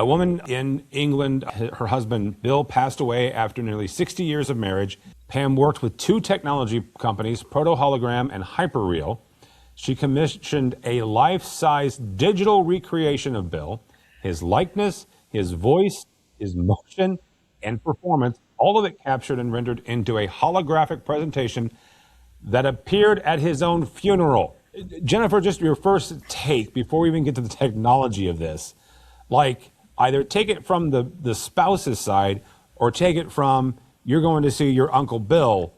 A woman in England, her husband Bill passed away after nearly 60 years of marriage. Pam worked with two technology companies, Proto Hologram and Hyperreal. She commissioned a life-size digital recreation of Bill, his likeness, his voice, his motion, and performance, all of it captured and rendered into a holographic presentation that appeared at his own funeral. Jennifer, just your first take before we even get to the technology of this. Like, either take it from the spouse's side or take it from you're going to see your Uncle Bill,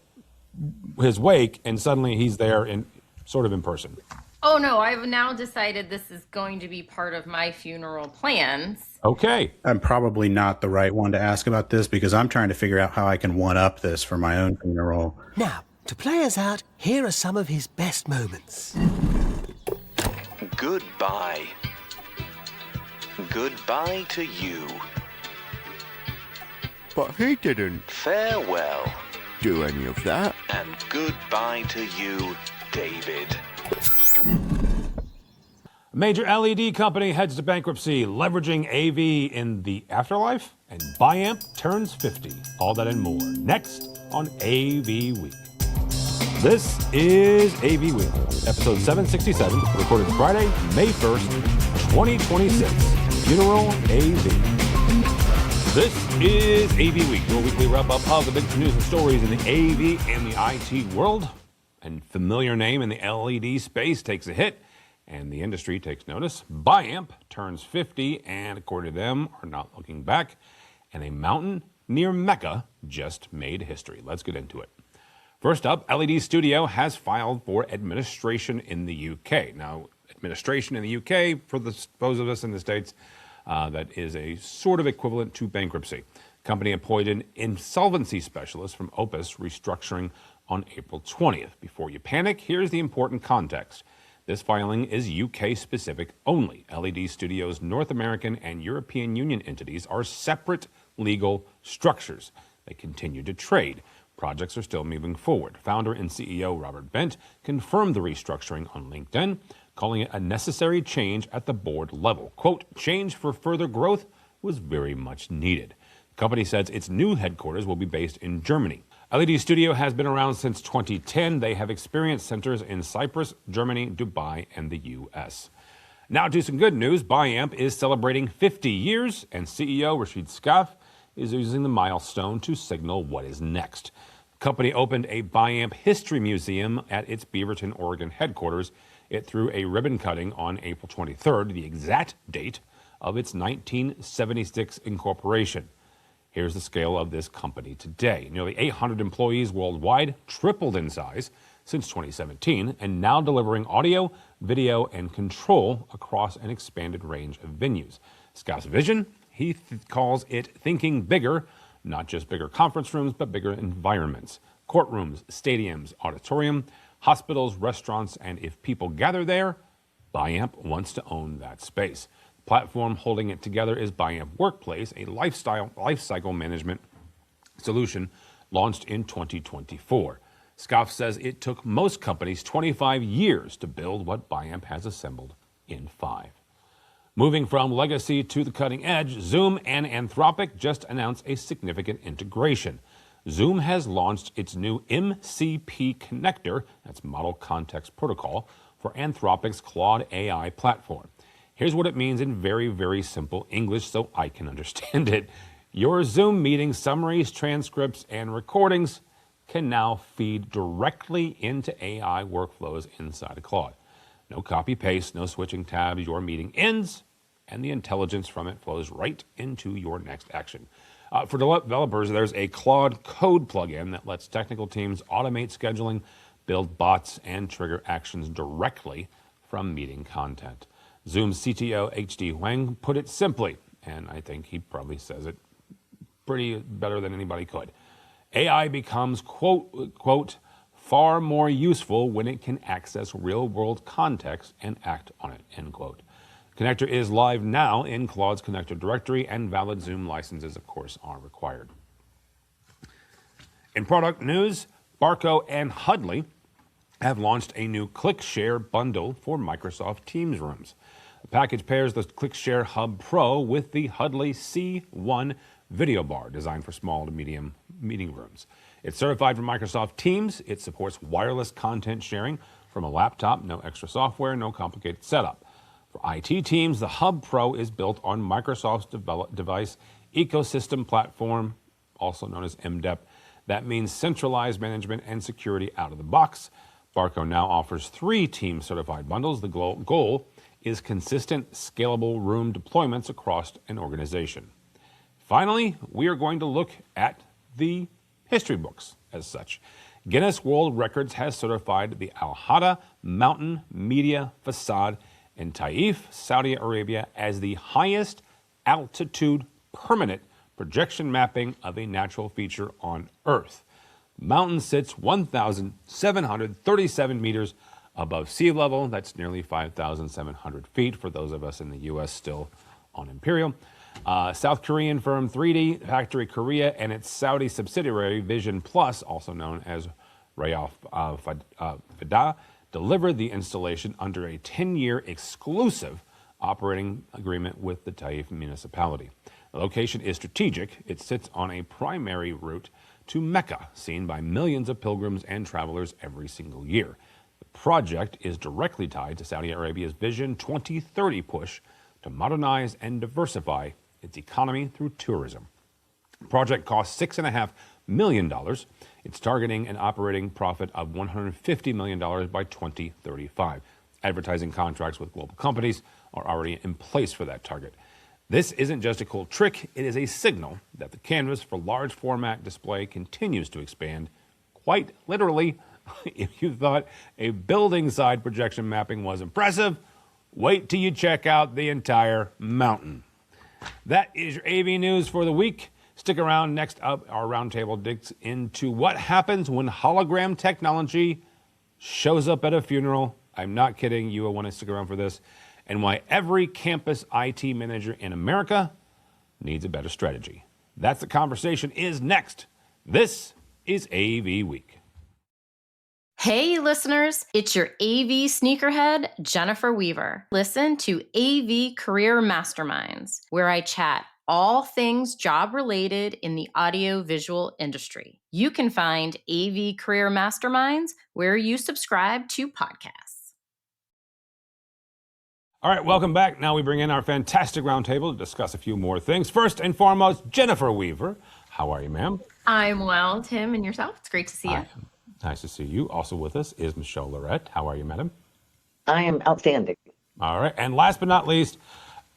his wake, and suddenly he's there in sort of in person. Oh, no, I've now decided this is going to be part of my funeral plans. Okay. I'm probably not the right one to ask about this because I'm trying to figure out how I can one-up this for my own funeral. Now, to play us out, here are some of his best moments. Goodbye. Goodbye to you. But he didn't Farewell. do any of that. And goodbye to you, David. A major LED company heads to bankruptcy, leveraging AV in the afterlife, and Biamp turns 50. All that and more next on AV Week. This is AV Week, episode 767, recorded Friday, May 1st, 2026. Funeral AV. This is AV Week, your weekly wrap-up of the big news and stories in the AV and the IT world. And familiar name in the LED space takes a hit, and the industry takes notice. Biamp turns 50, and according to them, are not looking back. And a mountain near Mecca just made history. Let's get into it. First up, LED Studio has filed for administration in the UK. Now, administration in the UK, for those of us in the States, that is a sort of equivalent to bankruptcy. Company appointed an insolvency specialist from Opus Restructuring on April 20th. Before you panic, here's the important context. This filing is UK-specific only. LED Studios' North American and European Union entities are separate legal structures. They continue to trade. Projects are still moving forward. Founder and CEO Robert Bent confirmed the restructuring on LinkedIn, calling it a necessary change at the board level. Quote, change for further growth was very much needed. The company says its new headquarters will be based in Germany. LED Studio has been around since 2010. They have experience centers in Cyprus, Germany, Dubai, and the U.S. Now to some good news. Biamp is celebrating 50 years, and CEO Rashid Skaff is using the milestone to signal what is next. The company opened a Biamp History Museum at its Beaverton, Oregon headquarters. It threw a ribbon cutting on April 23rd, the exact date of its 1976 incorporation. Here's the scale of this company today. Nearly 800 employees worldwide, tripled in size since 2017, and now delivering audio, video, and control across an expanded range of venues. Scott's vision, he calls it thinking bigger, not just bigger conference rooms, but bigger environments. Courtrooms, stadiums, auditorium, hospitals, restaurants, and if people gather there, Biamp wants to own that space. The platform holding it together is Biamp Workplace, a lifecycle management solution launched in 2024. Scoff says it took most companies 25 years to build what Biamp has assembled in 5. Moving from legacy to the cutting edge, Zoom and Anthropic just announced a significant integration. Zoom has launched its new MCP connector, that's Model Context Protocol, for Anthropic's Claude AI platform. Here's what it means in very, very simple English so I can understand it. Your Zoom meeting summaries, transcripts, and recordings can now feed directly into AI workflows inside of Claude. No copy-paste, no switching tabs. Your meeting ends, and the intelligence from it flows right into your next action. For developers, there's a Claude Code plugin that lets technical teams automate scheduling, build bots, and trigger actions directly from meeting content. Zoom's CTO, HD Huang, put it simply, and I think he probably says it pretty better than anybody could. AI becomes, quote, far more useful when it can access real-world context and act on it, end quote. Connector is live now in Claude's connector directory, and valid Zoom licenses, of course, are required. In product news, Barco and Hudley have launched a new ClickShare bundle for Microsoft Teams rooms. The package pairs the ClickShare Hub Pro with the Hudley C1 video bar designed for small to medium meeting rooms. It's certified for Microsoft Teams. It supports wireless content sharing from a laptop, no extra software, no complicated setup. For IT teams, the Hub Pro is built on Microsoft's device ecosystem platform, also known as MDEP. That means centralized management and security out of the box. Barco now offers 3 team certified bundles. The goal is consistent, scalable room deployments across an organization. Finally, we are going to look at the history books as such. Guinness World Records has certified the Al Hada Mountain Media Facade in Taif, Saudi Arabia, as the highest altitude permanent projection mapping of a natural feature on Earth. The mountain sits 1,737 meters above sea level. That's nearly 5,700 feet for those of us in the U.S. still on Imperial. South Korean firm 3D Factory Korea and its Saudi subsidiary Vision Plus, also known as Rayaf Fida, delivered the installation under a 10-year exclusive operating agreement with the Taif municipality. The location is strategic. It sits on a primary route to Mecca, seen by millions of pilgrims and travelers every single year. The project is directly tied to Saudi Arabia's Vision 2030 push to modernize and diversify its economy through tourism. The project costs $6.5 million. It's targeting an operating profit of $150 million by 2035. Advertising contracts with global companies are already in place for that target. This isn't just a cool trick, it is a signal that the canvas for large format display continues to expand. Quite literally, if you thought a building side projection mapping was impressive, wait till you check out the entire mountain. That is your AV news for the week. Stick around. Next up, our roundtable digs into what happens when hologram technology shows up at a funeral. I'm not kidding. You will want to stick around for this. And why every campus IT manager in America needs a better strategy. That's the conversation is next. This is AV Week. Hey, listeners, it's your AV sneakerhead, Jennifer Weaver. Listen to AV Career Masterminds, where I chat all things job-related in the audio-visual industry. You can find AV Career Masterminds where you subscribe to podcasts. All right, welcome back. Now we bring in our fantastic roundtable to discuss a few more things. First and foremost, Jennifer Weaver. How are you, ma'am? I'm well, Tim, and yourself? It's great to see you. Nice to see you. Also with us is Michelle Lorette. How are you, madam? I am outstanding. All right. And last but not least,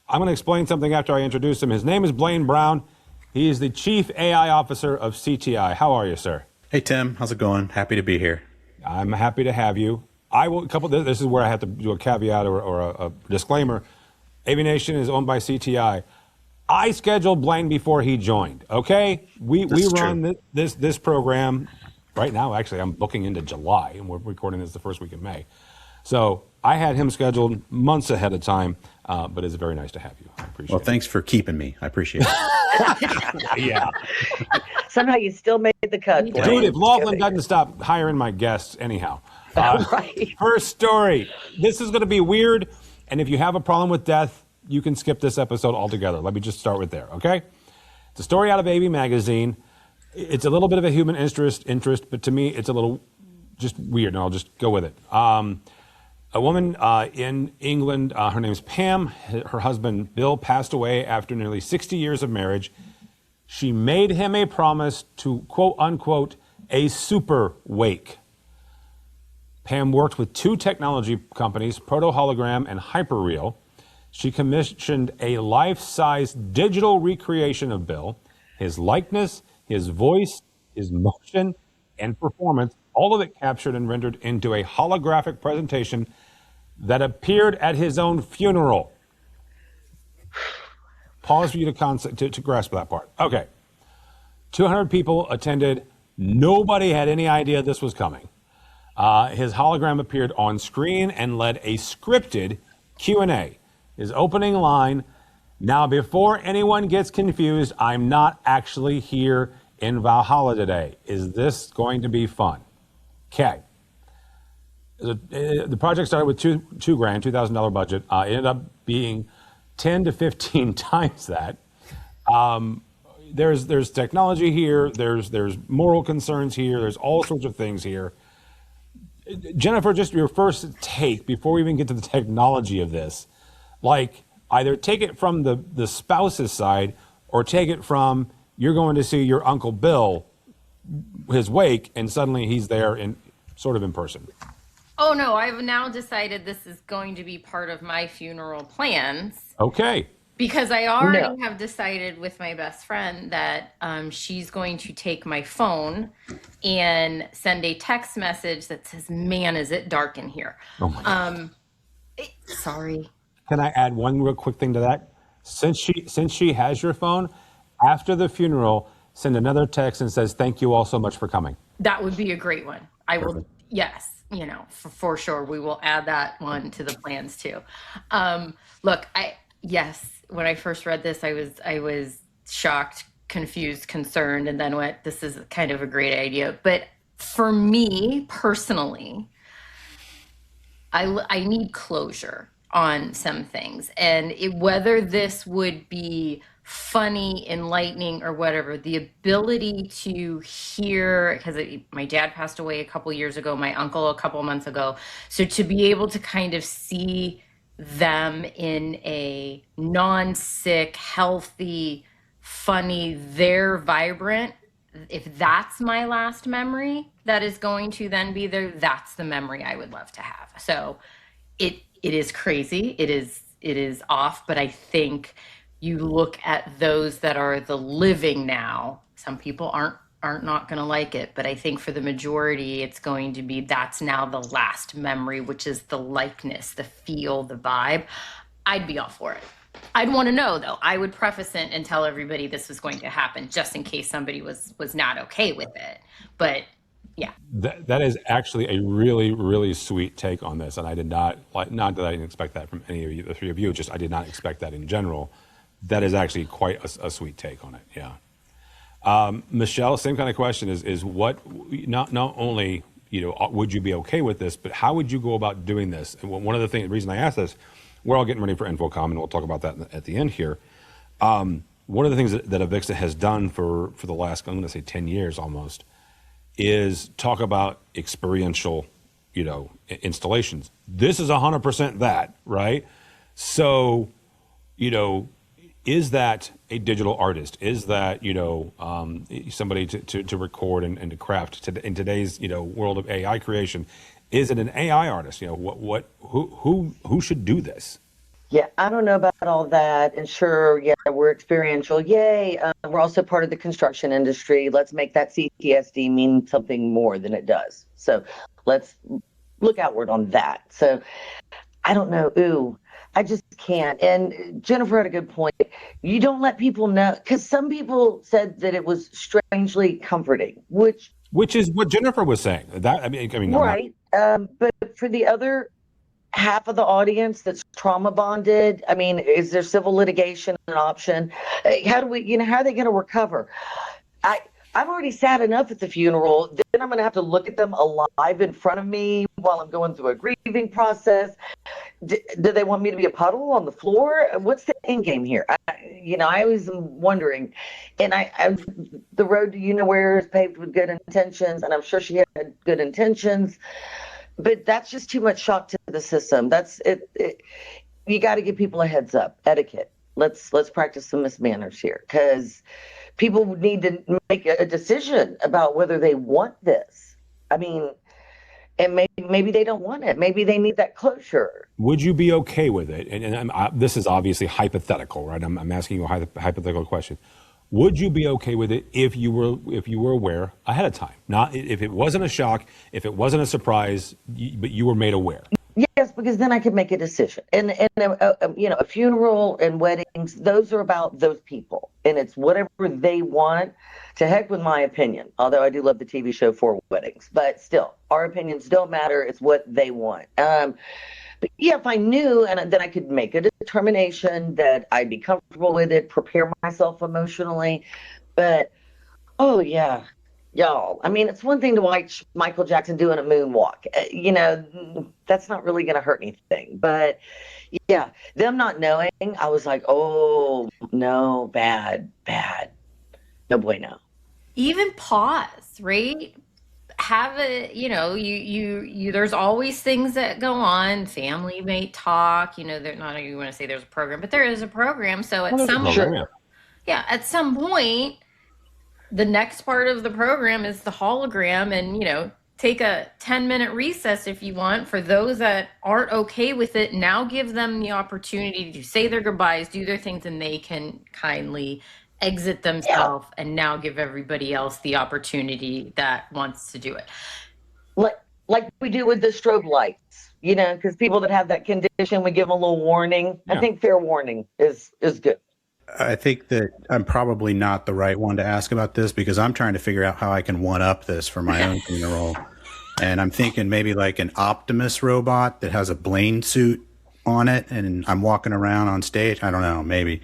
I'm going to explain something after I introduce him. His name is Blaine Brown. He is the Chief AI Officer of CTI. How are you, sir? Hey, Tim. How's it going? Happy to be here. I'm happy to have you. This is where I have to do a caveat or a disclaimer. AVNation is owned by CTI. I scheduled Blaine before he joined, okay? We run this program right now. Actually, I'm booking into July, and we're recording this the first week of May. So I had him scheduled months ahead of time, but it's very nice to have you. I appreciate it. Well, thanks for keeping me. I appreciate it. Yeah. Somehow you still made the cut. Dude, if Laughlin doesn't stop hiring my guests anyhow. Right. First story. This is going to be weird, and if you have a problem with death, you can skip this episode altogether. Let me just start with there, okay? It's a story out of AV Magazine. It's a little bit of a human interest, but to me, it's a little just weird, and I'll just go with it. A woman in England, her name's Pam. Her husband, Bill, passed away after nearly 60 years of marriage. She made him a promise to, quote, unquote, a super wake. Pam worked with 2 technology companies, Proto Hologram and Hyperreal. She commissioned a life-size digital recreation of Bill, his likeness, his voice, his motion, and performance, all of it captured and rendered into a holographic presentation that appeared at his own funeral. Pause for you to grasp that part. Okay. 200 people attended. Nobody had any idea this was coming. His hologram appeared on screen and led a scripted Q&A. His opening line, "Now, before anyone gets confused, I'm not actually here in Valhalla today. Is this going to be fun?" Okay. The project started with $2,000 budget. It ended up being 10 to 15 times that. There's technology here. There's moral concerns here. There's all sorts of things here. Jennifer, just your first take before we even get to the technology of this, like either take it from the spouse's side or take it from you're going to see your Uncle Bill, his wake, and suddenly he's there in sort of in person. Oh no, I've now decided this is going to be part of my funeral plans. Okay. Because I already have decided with my best friend that she's going to take my phone and send a text message that says, "Man, is it dark in here?" Oh my God. Sorry. Can I add one real quick thing to that? Since she has your phone, after the funeral, send another text and says, "Thank you all so much for coming." That would be a great one. I will, yes, for sure. We will add that one to the plans too. Look, yes, when I first read this, I was shocked, confused, concerned, and then went, this is kind of a great idea. But for me personally, I need closure on some things. And whether this would be funny, enlightening, or whatever, the ability to hear, because my dad passed away a couple years ago, my uncle a couple months ago. So to be able to kind of see them in a non-sick, healthy, funny, they're vibrant. If that's my last memory that is going to then be there, that's the memory I would love to have. So it is crazy. It is off, but I think you look at those that are the living now, some people aren't not going to like it, but I think for the majority, it's going to be that's now the last memory, which is the likeness, the feel, the vibe. I'd be all for it. I'd want to know, though. I would preface it and tell everybody this was going to happen just in case somebody was not okay with it. But yeah. That is actually a really, really sweet take on this. And I did not that I didn't expect that from any of you, the three of you, just I did not expect that in general. That is actually quite a sweet take on it. Yeah. Michelle, same kind of question is what, not only, would you be okay with this, but how would you go about doing this? And one of the reason I asked this, we're all getting ready for InfoComm, and we'll talk about that at the end here. One of the things that AVWeek has done for the last, I'm going to say 10 years almost, is talk about experiential, installations. This is 100% that, right? So, is that a digital artist? Is that, somebody to record and to craft in today's, world of AI creation? Is it an AI artist? Who should do this? Yeah, I don't know about all that. And sure, yeah, we're experiential. Yay. We're also part of the construction industry. Let's make that CTSD mean something more than it does. So let's look outward on that. So I don't know. Ooh, I just can't. And Jennifer had a good point. You don't let people know, because some people said that it was strangely comforting, which is what Jennifer was saying. Right. But for the other half of the audience that's trauma bonded, is there civil litigation an option? How are they going to recover? I've already sad enough at the funeral. Then I'm going to have to look at them alive in front of me while I'm going through a grieving process. Do they want me to be a puddle on the floor? What's the end game here? I always am wondering. And the road to where is paved with good intentions, and I'm sure she had good intentions. But that's just too much shock to the system. That's it. You got to give people a heads up. Etiquette. Let's practice some manners here, because people need to make a decision about whether they want this. And maybe they don't want it. Maybe they need that closure. Would you be okay with it? And this is obviously hypothetical, right? I'm asking you a hypothetical question. Would you be okay with it if you were aware ahead of time? Not if it wasn't a shock, if it wasn't a surprise, but you were made aware. Yes, because then I could make a decision. And a funeral and weddings, those are about those people, and it's whatever they want. To heck with my opinion. Although I do love the TV show For Weddings, but still, our opinions don't matter. It's what they want. But yeah, if I knew, and then I could make a determination that I'd be comfortable with it, prepare myself emotionally. But oh yeah, y'all. It's one thing to watch Michael Jackson doing a moonwalk. That's not really going to hurt anything. But Yeah, them not knowing, I was like, oh no, bad, bad, no bueno. Even pause, right? Have a, there's always things that go on. Family may talk, they're not, you want to say there's a program, but there is a program. So at Well, there's a some program, point, yeah, at some point, the next part of the program is the hologram, and take a 10-minute recess if you want. For those that aren't okay with it, now give them the opportunity to say their goodbyes, do their things, and they can kindly exit themselves, and now give everybody else the opportunity that wants to do it. Like we do with the strobe lights, because people that have that condition, we give them a little warning. Yeah. I think fair warning is good. I think that I'm probably not the right one to ask about this because I'm trying to figure out how I can one up this for my own funeral. And I'm thinking maybe like an Optimus robot that has a Blaine suit on it and I'm walking around on stage. I don't know, maybe.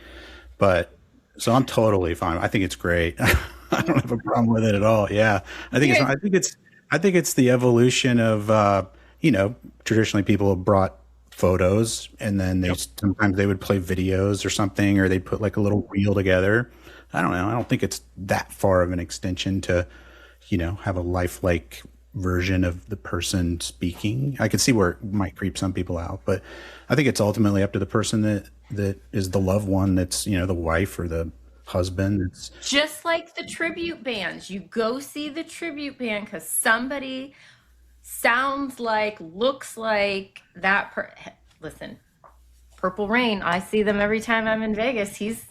But so I'm totally fine. I think it's great. I don't have a problem with it at all. Yeah. I think it's the evolution of traditionally people have brought photos and then sometimes they would play videos or something, or they'd put like a little reel together. I don't know. I don't think it's that far of an extension to, have a lifelike version of the person speaking. I can see where it might creep some people out, but I think it's ultimately up to the person that is the loved one. That's, the wife or the husband. It's just like the tribute bands. You go see the tribute band because somebody sounds like, looks like that. Listen, Purple Rain, I see them every time I'm in Vegas. He's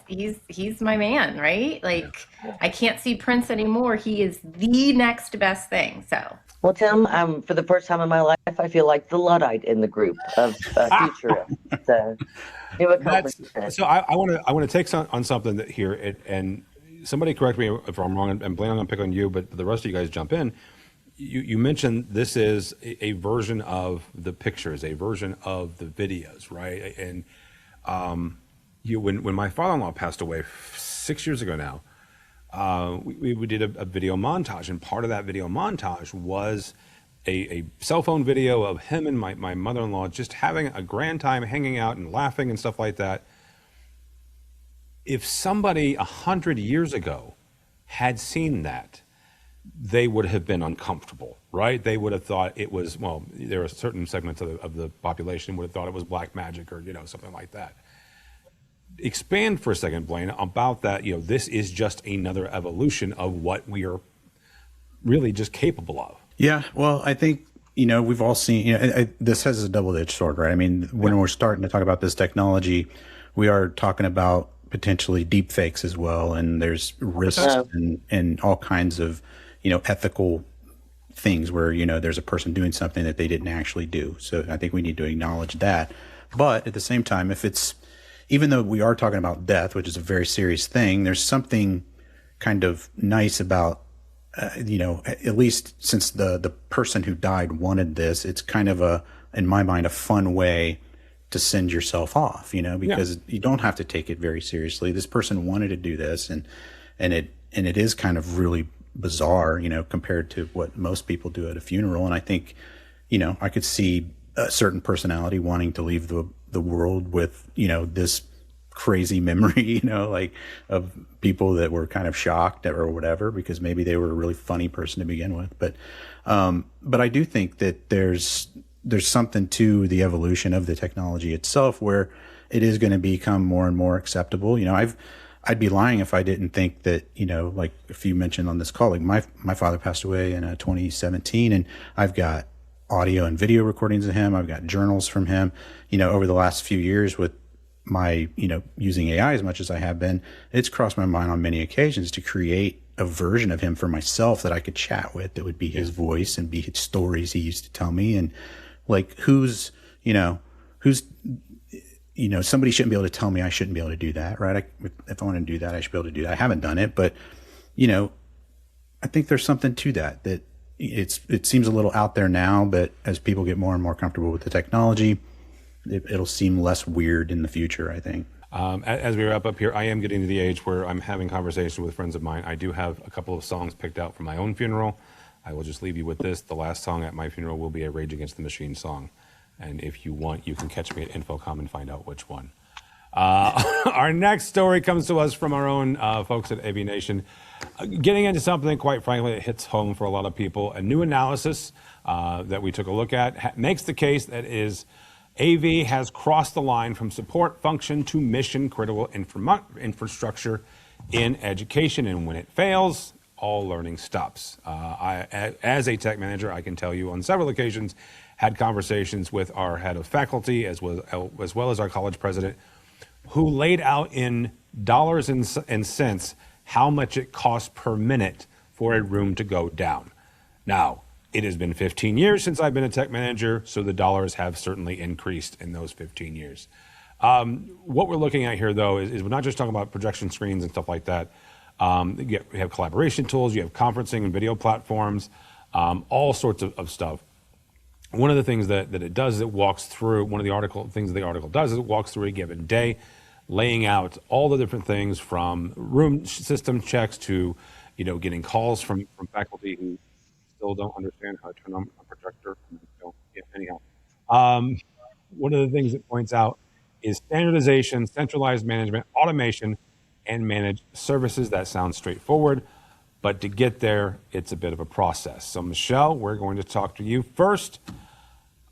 my man, right? Like, I can't see Prince anymore. He is the next best thing. So, well, Tim, for the first time in my life, I feel like the Luddite in the group of futurists. So, so I want to take on something that here, and somebody correct me if I'm wrong, and Blaine, I'm going to pick on you, but the rest of you guys jump in. You mentioned this is a version of the pictures, a version of the videos, right? And when my father-in-law passed away 6 years ago now, we did a video montage, and part of that video montage was a cell phone video of him and my mother-in-law just having a grand time, hanging out and laughing and stuff like that. If somebody 100 years ago had seen that, they would have been uncomfortable, right? They would have thought it was, well, there are certain segments of the population would have thought it was black magic or, something like that. Expand for a second, Blaine, about that. This is just another evolution of what we are really just capable of. Yeah. Well, I think, we've all seen, this has a double-edged sword, right? I mean, when we're starting to talk about this technology, we are talking about potentially deep fakes as well. And there's risks and all kinds of, ethical things where, there's a person doing something that they didn't actually do. So I think we need to acknowledge that. But at the same time, even though we are talking about death, which is a very serious thing, there's something kind of nice about, at least since the person who died wanted this, it's kind of in my mind, a fun way to send yourself off, because you don't have to take it very seriously. This person wanted to do this and it is kind of really bizarre, compared to what most people do at a funeral. And I think, I could see a certain personality wanting to leave the world with, this crazy memory, like of people that were kind of shocked or whatever, because maybe they were a really funny person to begin with. But I do think that there's something to the evolution of the technology itself where it is going to become more and more acceptable. I'd be lying if I didn't think that, like if you mentioned on this call, like my father passed away in 2017, and I've got audio and video recordings of him. I've got journals from him, over the last few years with my, using AI as much as I have been, it's crossed my mind on many occasions to create a version of him for myself that I could chat with, that would be his voice and be his stories he used to tell me. And like, somebody shouldn't be able to tell me I shouldn't be able to do that, right? If I want to do that, I should be able to do that. I haven't done it, but, I think there's something to that it seems a little out there now, but as people get more and more comfortable with the technology, it'll seem less weird in the future, I think. As we wrap up here, I am getting to the age where I'm having conversations with friends of mine. I do have a couple of songs picked out for my own funeral. I will just leave you with this. The last song at my funeral will be a Rage Against the Machine song. And if you want, you can catch me at Infocom and find out which one. Our next story comes to us from our own folks at AVNation. Getting into something, quite frankly, that hits home for a lot of people. A new analysis that we took a look at makes the case that AV has crossed the line from support function to mission critical infrastructure in education. And when it fails, all learning stops. As a tech manager, I can tell you on several occasions, had conversations with our head of faculty as well as our college president, who laid out in dollars and cents how much it costs per minute for a room to go down. Now, it has been 15 years since I've been a tech manager, so the dollars have certainly increased in those 15 years. What we're looking at here, though, is we're not just talking about projection screens and stuff like that. You have collaboration tools, you have conferencing and video platforms, all sorts of stuff. One of the things that it does is it walks through, one of the things the article does is it walks through a given day, laying out all the different things from room system checks to, getting calls from faculty who still don't understand how to turn on a projector. Anyhow, one of the things it points out is standardization, centralized management, automation, and managed services. That sounds straightforward, but to get there, it's a bit of a process. So Michelle, we're going to talk to you first.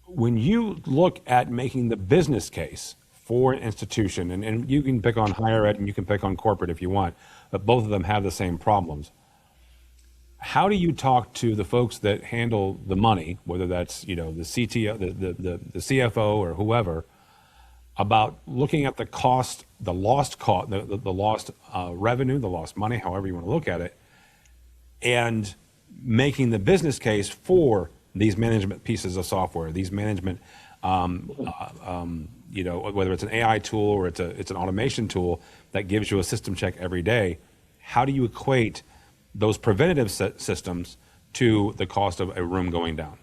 When you look at making the business case for an institution, and you can pick on higher ed and you can pick on corporate if you want, but both of them have the same problems. How do you talk to the folks that handle the money, whether that's the CTO, the CFO, or whoever, about looking at the cost, the lost cost, the lost revenue, the lost money, however you want to look at it, and making the business case for these management pieces of software, these management, whether it's an AI tool or it's an automation tool that gives you a system check every day. How do you equate those preventative systems to the cost of a room going down?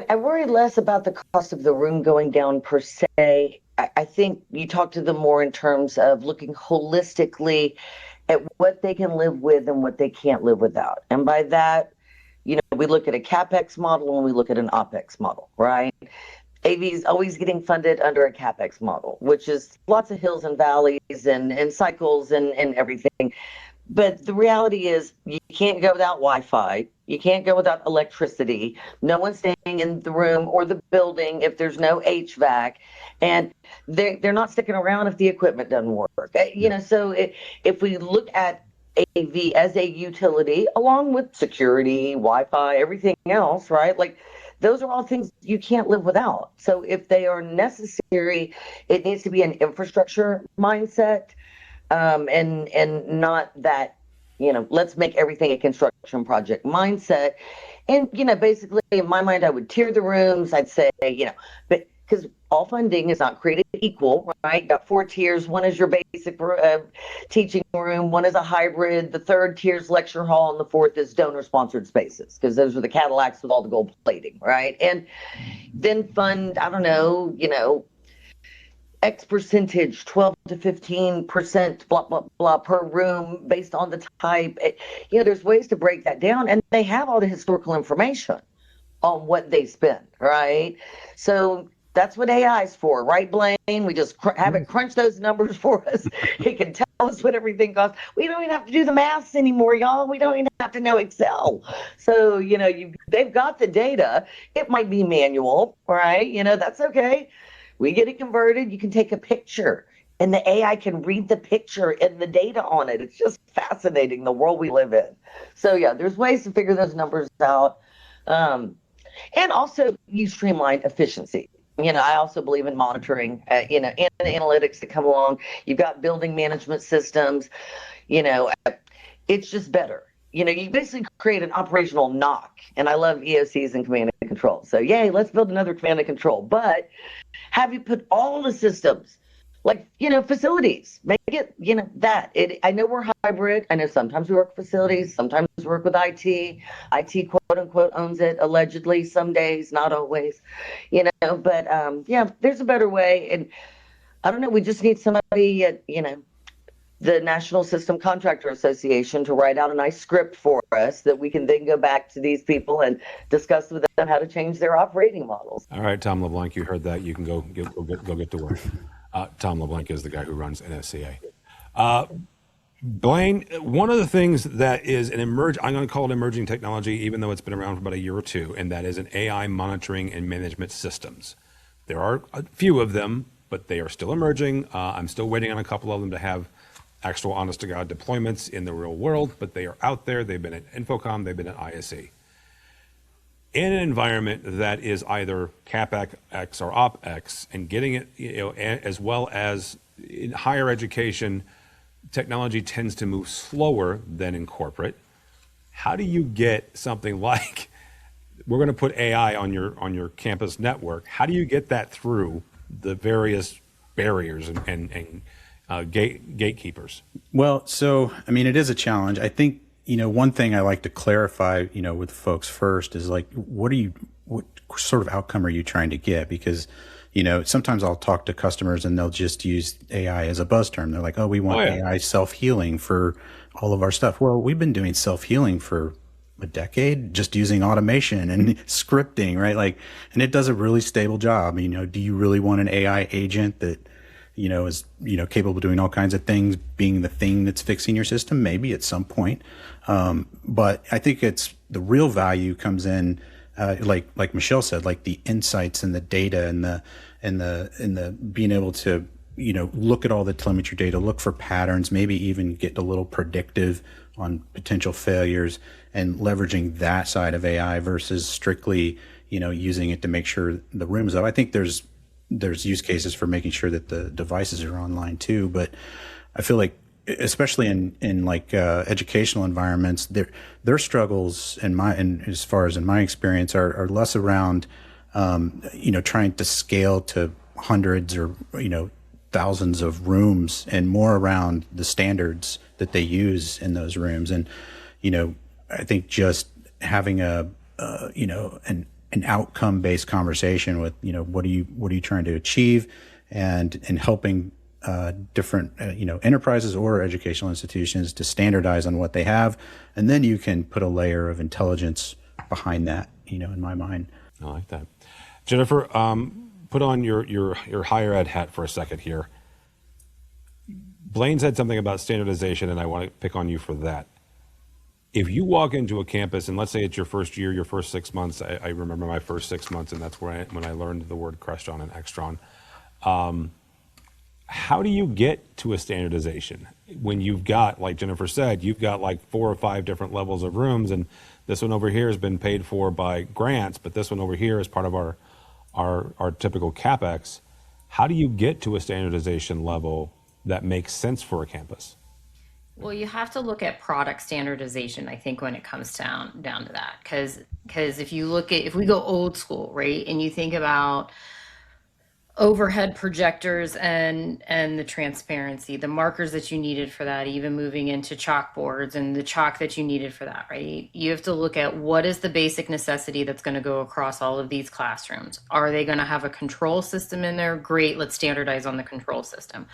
I worry less about the cost of the room going down per se. I think you talk to them more in terms of looking holistically at what they can live with and what they can't live without. And by that, we look at a CapEx model and we look at an OpEx model, right? AV is always getting funded under a CapEx model, which is lots of hills and valleys and cycles and everything. But the reality is you can't go without Wi-Fi. You can't go without electricity. No one's staying in the room or the building if there's no HVAC. And they're not sticking around if the equipment doesn't work. So if we look at AV as a utility, along with security, Wi-Fi, everything else, right? Like those are all things you can't live without. So if they are necessary, it needs to be an infrastructure mindset. And not that, let's make everything a construction project mindset. And, basically in my mind, I would tier the rooms. I'd say, but because all funding is not created equal, right? Got 4 tiers. One is your basic teaching room. One is a hybrid. The third tier is lecture hall. And the fourth is donor sponsored spaces, because those are the Cadillacs with all the gold plating, right? And then fund, I don't know, X percentage, 12 to 15%, blah, blah, blah per room based on the type. There's ways to break that down, and they have all the historical information on what they spend, right? So that's what AI is for, right, Blaine? We just have it crunch those numbers for us. It can tell us what everything costs. We don't even have to do the maths anymore, y'all. We don't even have to know Excel. So, they've got the data. It might be manual, right? That's okay. We get it converted. You can take a picture and the AI can read the picture and the data on it. It's just fascinating, the world we live in. So yeah, there's ways to figure those numbers out. And also you streamline efficiency. I also believe in monitoring, and the analytics that come along. You've got building management systems, it's just better. You basically create an operational NOC, and I love EOCs and command and control. So yay, let's build another command and control, but have you put all the systems, like, facilities, make it, that. I know we're hybrid. I know sometimes we work with facilities, sometimes we work with IT. IT, quote unquote, owns it, allegedly, some days, not always, but there's a better way. And I don't know, we just need somebody, the National System Contractor Association to write out a nice script for us that we can then go back to these people and discuss with them how to change their operating models. All right, Tom LeBlanc, you heard that. You can go get to work. Tom LeBlanc is the guy who runs NSCA. Blaine, one of the things that is I'm going to call it emerging technology, even though it's been around for about a year or two, and that is an AI monitoring and management systems. There are a few of them, but they are still emerging. I'm still waiting on a couple of them to have actual honest-to-God deployments in the real world, but they are out there. They've been at Infocom. They've been at ISE. In an environment that is either CapEx or OpEx, and getting it, as well as in higher education, technology tends to move slower than in corporate. How do you get something like, we're going to put AI on your campus network? How do you get that through the various barriers and gatekeepers? Well, so, I mean, it is a challenge. I think, one thing I like to clarify, with folks first is like, what sort of outcome are you trying to get? Because, sometimes I'll talk to customers and they'll just use AI as a buzz term. They're like, oh, we want AI self-healing for all of our stuff. Well, we've been doing self-healing for a decade, just using automation and scripting, right? Like, and it does a really stable job. Do you really want an AI agent that, is, capable of doing all kinds of things, being the thing that's fixing your system? Maybe at some point. But I think the real value comes in, like Michelle said, like the insights and the data and the being able to, look at all the telemetry data, look for patterns, maybe even get a little predictive on potential failures, and leveraging that side of AI versus strictly, using it to make sure the room is up. I think there's use cases for making sure that the devices are online too, but I feel like, especially in like educational environments, their struggles and as far as in my experience are less around trying to scale to hundreds or thousands of rooms, and more around the standards that they use in those rooms. And I think just having an outcome based conversation with what are you trying to achieve, and helping different enterprises or educational institutions to standardize on what they have, and then you can put a layer of intelligence behind that. In my mind, I like that. Jennifer, put on your higher ed hat for a second here. Blaine said something about standardization, and I want to pick on you for that. If you walk into a campus, and let's say it's your first year, your first 6 months, I remember my first 6 months, and that's when I learned the word Crestron and Extron. How do you get to a standardization when you've got, like Jennifer said, you've got like 4 or 5 different levels of rooms, and this one over here has been paid for by grants, but this one over here is part of our typical CapEx. How do you get to a standardization level that makes sense for a campus? Well, you have to look at product standardization, I think, when it comes down to that. Because if we go old school, right, and you think about overhead projectors and the transparency, the markers that you needed for that, even moving into chalkboards and the chalk that you needed for that, right? You have to look at what is the basic necessity that's going to go across all of these classrooms. Are they going to have a control system in there? Great, let's standardize on the control system.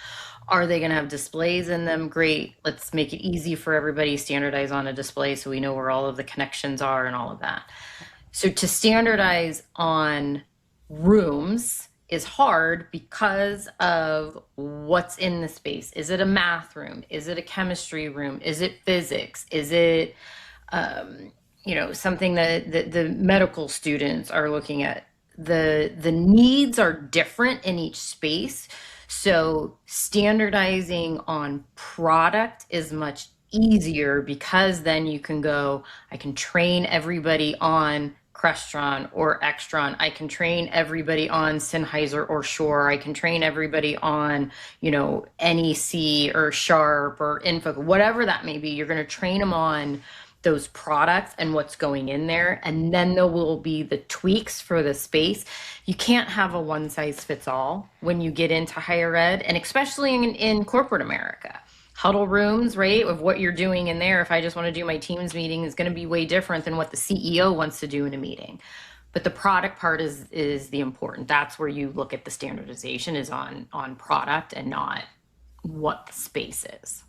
Are they going to have displays in them? Great, let's make it easy for everybody, standardize on a display so we know where all of the connections are and all of that. So to standardize on rooms is hard because of what's in the space. Is it a math room? Is it a chemistry room? Is it physics? Is it something that the medical students are looking at? The needs are different in each space. So standardizing on product is much easier, because then you can go, I can train everybody on Crestron or Extron. I can train everybody on Sennheiser or Shure. I can train everybody on, NEC or Sharp or Info, whatever that may be. You're going to train them on those products and what's going in there. And then there will be the tweaks for the space. You can't have a one size fits all when you get into higher ed, and especially in corporate America. Huddle rooms, right, of what you're doing in there. If I just want to do my Teams meeting, is going to be way different than what the CEO wants to do in a meeting. But the product part is the important. That's where you look at the standardization, is on product and not what the space is.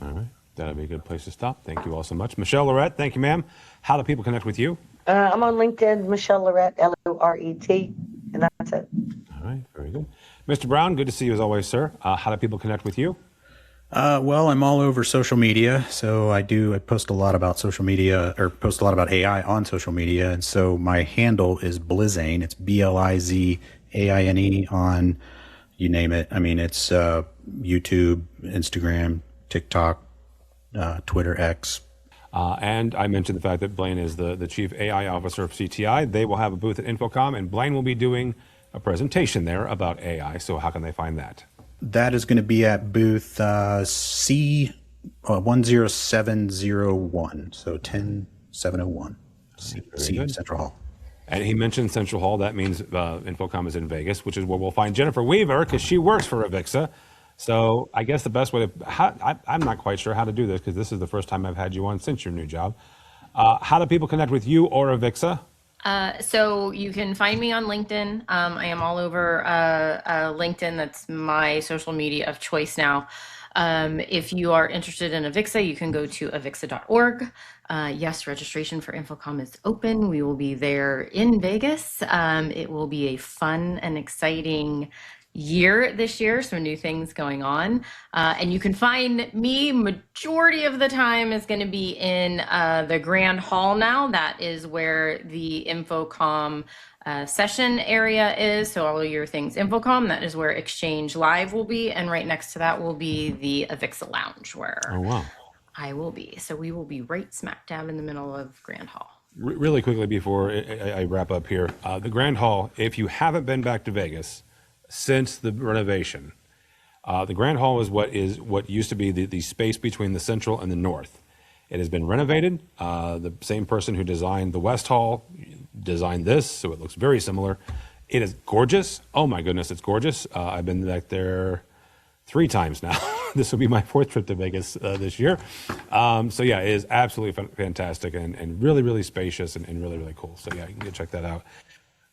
All right. That'll be a good place to stop. Thank you all so much. Michelle Lorette, thank you, ma'am. How do people connect with you? I'm on LinkedIn, Michelle Lorette, Lorette, and that's it. All right. Very good. Mr. Brown, good to see you as always, sir. How do people connect with you? Well, I'm all over social media. So I post a lot about social media, or post a lot about AI on social media. And so my handle is Blizane. It's BLIZAINE on, you name it. I mean, it's YouTube, Instagram, TikTok, Twitter, X. And I mentioned the fact that Blaine is the Chief AI Officer of CTI. They will have a booth at Infocom, and Blaine will be doing a presentation there about AI. So how can they find that? That is going to be at booth C10701, so 10701, C Central Hall. And he mentioned Central Hall. That means Infocom is in Vegas, which is where we'll find Jennifer Weaver, because she works for AVIXA. So I guess the best way I'm not quite sure how to do this, because this is the first time I've had you on since your new job. How do people connect with you or AVIXA? So you can find me on LinkedIn. I am all over LinkedIn. That's my social media of choice now. If you are interested in AVIXA, you can go to avixa.org. Yes, registration for Infocom is open. We will be there in Vegas. It will be a fun and exciting year this year, some new things going on. And you can find me, majority of the time is going to be in the Grand Hall now. That is where the Infocom session area is. So all of your things Infocom, that is where Exchange Live will be. And right next to that will be the AVIXA Lounge, where I will be. So we will be right smack dab in the middle of Grand Hall. Really quickly before I wrap up here, the Grand Hall, if you haven't been back to Vegas since the renovation, the Grand Hall is what used to be the space between the Central and the North. It has been renovated. The same person who designed the West Hall designed this, so it looks very similar. It is gorgeous. Oh my goodness, it's gorgeous. I've been back there 3 times now. This will be my 4th trip to Vegas this year. So yeah, it is absolutely fantastic and really, really spacious and really, really cool. So yeah, you can go check that out.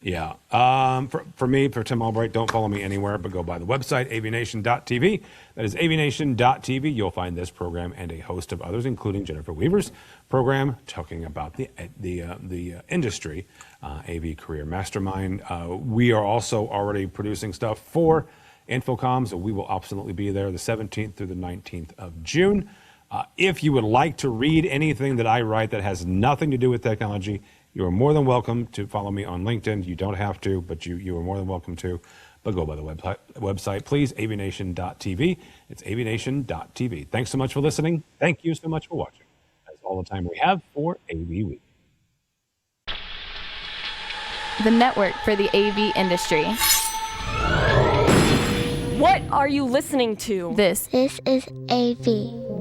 Yeah. For me, for Tim Albright, don't follow me anywhere, but go by the website, AVNation.tv. That is AVNation.tv. You'll find this program and a host of others, including Jennifer Weaver's program, talking about the industry, AV Career Mastermind. We are also already producing stuff for Infocom, so we will absolutely be there the 17th through the 19th of June. If you would like to read anything that I write that has nothing to do with technology, you are more than welcome to follow me on LinkedIn. You don't have to, but you are more than welcome to. But go by the website, please, AVNation.tv. It's AVNation.tv. Thanks so much for listening. Thank you so much for watching. That's all the time we have for AV Week. The network for the AV industry. What are you listening to? This is AV.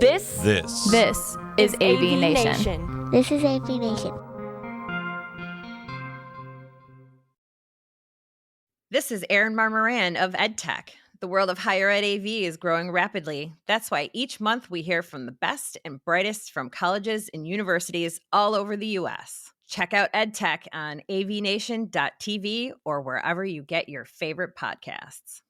This is AVNation. This is AVNation. This is Erin Marmoran of EdTech. The world of higher ed AV is growing rapidly. That's why each month we hear from the best and brightest from colleges and universities all over the U.S. Check out EdTech on avnation.tv or wherever you get your favorite podcasts.